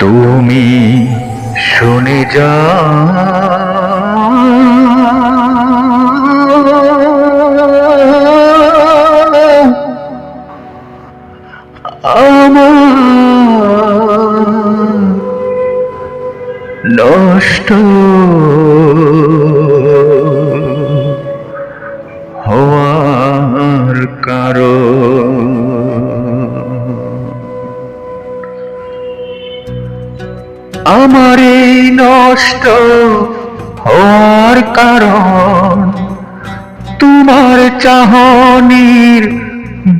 তুমি শুনে যাও আমার নষ্ট হওয়ার কারণ। আমার এই নষ্ট হওয়ার কারণ তোমার চাহনির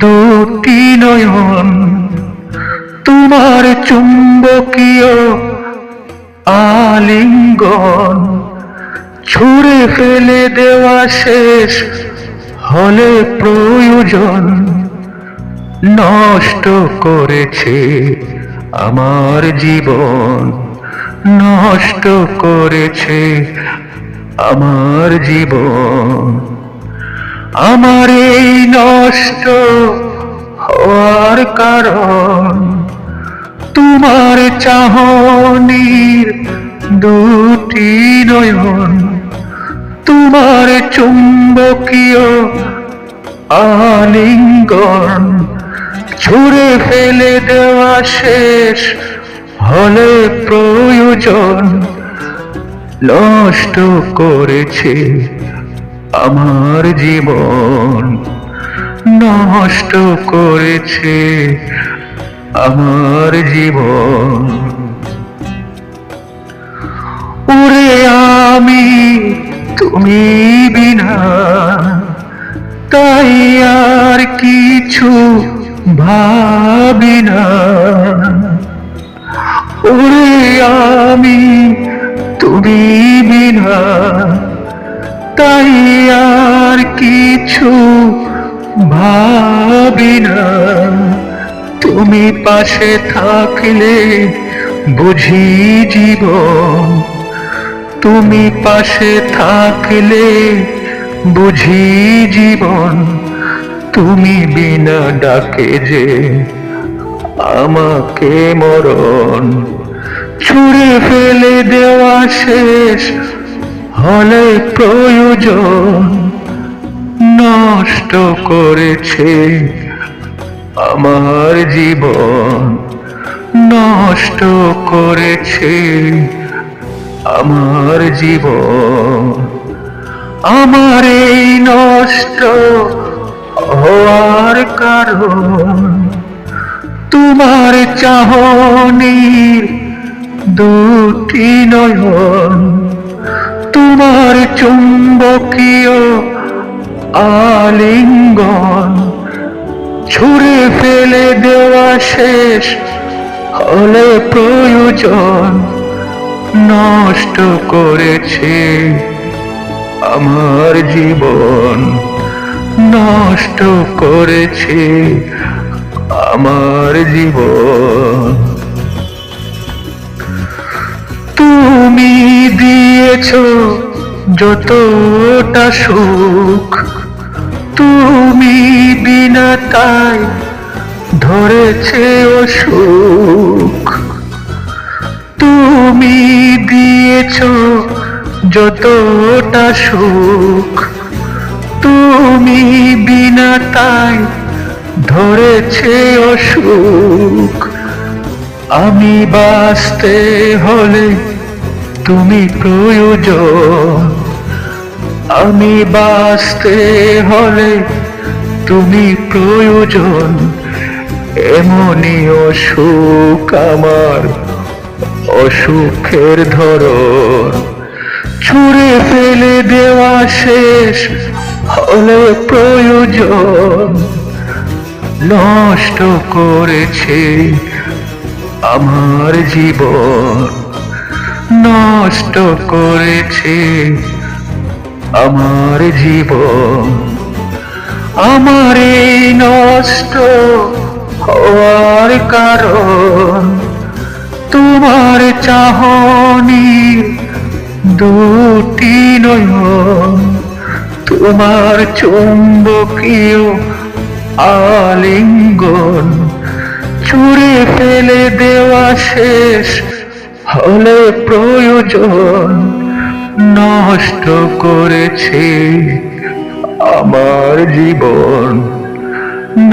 দুটি নয়ন, তোমার চুম্বকীয় আলিঙ্গন। ছুঁড়ে ফেলে দেওয়া শেষ হলে প্রয়োজন, নষ্ট করেছে আমার জীবন, নষ্ট করেছে আমার জীবন। আমার এই নষ্ট হওয়ার কারণ তোমার চাহনির দুটি নয়ন, তোমার চুম্বকীয় আলিঙ্গন। ছুঁড়ে ফেলে দেওয়া শেষ হলে প্রয়োজন, নষ্ট করেছে আমার জীবন, নষ্ট করেছে আমার জীবন। ওরে আমি তুমি বিনা তাই আর কিছু ভাবি না। ওরে আমি তুমি বিনা তাই আর কিছু ভাবি না। তুমি পাশে থাকলে বুঝি জীবন, তুমি পাশে থাকলে বুঝি জীবন। তুমি বিনা ডাকে যে আমাকে মরণ, ছুঁড়ে ফেলে দেওয়া শেষ হলে প্রয়োজন, নষ্ট করেছে আমার জীবন, নষ্ট করেছে আমার জীবন। আমার এই নষ্ট হওয়ার কারণ তোমার চাহনির দুটি নয়ন, তোমার চুম্বকীয় আলিঙ্গন। ছুঁড়ে ফেলে দেওয়া শেষ হলে প্রয়োজন, নষ্ট করেছে আমার জীবন, নষ্ট করেছে আমার জীবন। তুমি দিয়েছ যতটা সুখ, তুমি বিনা তাই ধরেছে অসুখ। তুমি দিয়েছ যতটা সুখ, তুমি বিনা তাই ধরেছে অসুখ। আমি বাঁচতে হলে তুমি প্রয়োজন, আমি বাঁচতে হলে তুমি প্রয়োজন। এমনই অসুখ আমার, অসুখের ধরন। ছুঁড়ে ফেলে দেওয়া শেষ হলে প্রয়োজন, নষ্ট করেছে আমার জীবন, নষ্ট করেছে আমার জীবন। আমার এই নষ্ট হওয়ার কারণ তোমার চাহনির দুটি নয়ন, তোমার চুম্বকীয় আলিঙ্গন। ছুঁড়ে ফেলে দেওয়া শেষ হলে প্রয়োজন নষ্ট করেছে আমার জীবন,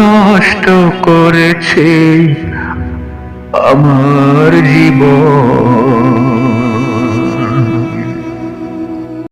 নষ্ট করেছে আমার জীবন।